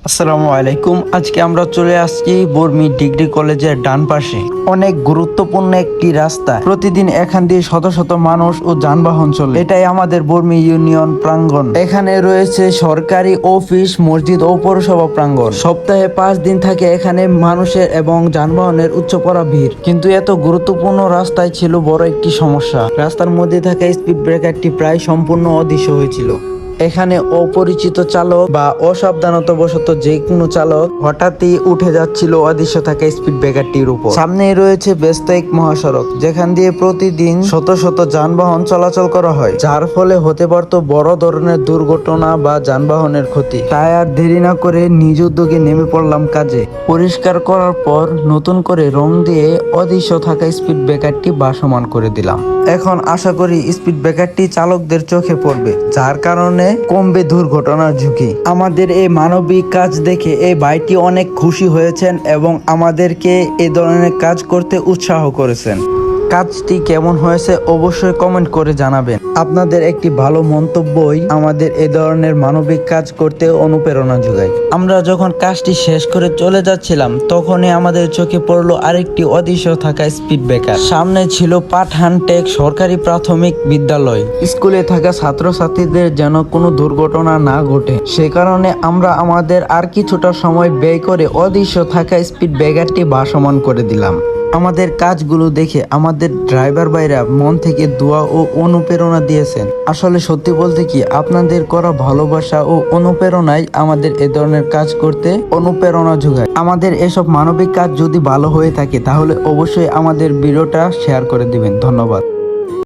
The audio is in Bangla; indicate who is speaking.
Speaker 1: আসসালামু আলাইকুম। আজকে আমরা চলে আসছি বর্মি ডিগ্রি কলেজের ডান পাশে। অনেক গুরুত্বপূর্ণ একটি রাস্তা, প্রতিদিন এখান দিয়ে শত শত মানুষ ও যানবাহন চলে। এটাই আমাদের বর্মি ইউনিয়ন প্রাঙ্গণ। এখানে রয়েছে সরকারি অফিস, মসজিদ ও পৌরসভা প্রাঙ্গণ। সপ্তাহে 5 দিন থাকে এখানে মানুষের এবং যানবাহনের উচ্চপড়া ভিড়। কিন্তু এত গুরুত্বপূর্ণ রাস্তায় ছিল বড় একটি সমস্যা। রাস্তার মধ্যে থাকা স্পিড ব্রেকারটি প্রায় সম্পূর্ণ অদৃশ্য হয়েছিল। এখানে অপরিচিত চালক বা অসাবধানতাবশত যে কোনো চালক হঠাৎই উঠে যাচ্ছিল অদৃশ্য থাকা স্পিড ব্রেকারটির উপর। সামনেই রয়েছে ব্যস্ত এক মহাসড়ক, যেখান দিয়ে প্রতিদিন শত শত যানবাহন চলাচল করা হয়, যার ফলে হতে পারত বড় ধরনের দুর্ঘটনা বা যানবাহনের ক্ষতি। তাই আর দেরি না করে নিজ উদ্যোগে নেমে পড়লাম কাজে। পরিষ্কার করার পর নতুন করে রং দিয়ে অদৃশ্য থাকা স্পিড ব্রেকারটি ভাসমান করে দিলাম। এখন আশা করি স্পিড ব্রেকারটি চালকদের চোখে পড়বে, যার কারণে কমবে দুর্ঘটনার ঝুঁকি। আমাদের এই মানবিক কাজ দেখে এই ভাইটি অনেক খুশি হয়েছেন এবং আমাদেরকে এই ধরনের কাজ করতে উৎসাহ করেছেন। কাজটি কেমন হয়েছে অবশ্যই কমেন্ট করে জানাবেন। আপনাদের একটি ভালো মন্তব্যই আমাদের এই ধরনের মানবিক কাজ করতে অনুপ্রেরণা যোগায়। আমরা যখন কাজটি শেষ করে চলে যাচ্ছিলাম, তখনই আমাদের চোখে পড়লো আরেকটি অদৃশ্য থাকা স্পিড ব্রেকার। সামনে ছিল পাঠানটেক সরকারি প্রাথমিক বিদ্যালয়। স্কুলে থাকা ছাত্রছাত্রীদের যেন কোনো দুর্ঘটনা না ঘটে, সে কারণে আমরা আমাদের আর কিছুটা সময় ব্যয় করে অদৃশ্য থাকা স্পিড ব্রেকারটি ভাসমান করে দিলাম। আমাদের কাজগুলো দেখে আমাদের ড্রাইভার ভাইরা মন থেকে দোয়া ও অনুপ্রেরণা দিয়েছেন। আসলে সত্যি বলতে কি, আপনাদের করা ভালোবাসা ও অনুপ্রেরণাই আমাদের এ ধরনের কাজ করতে অনুপ্রেরণা যোগায়। আমাদের এসব মানবিক কাজ যদি ভালো হয়ে থাকে, তাহলে অবশ্যই আমাদের ভিডিওটা শেয়ার করে দিবেন। ধন্যবাদ।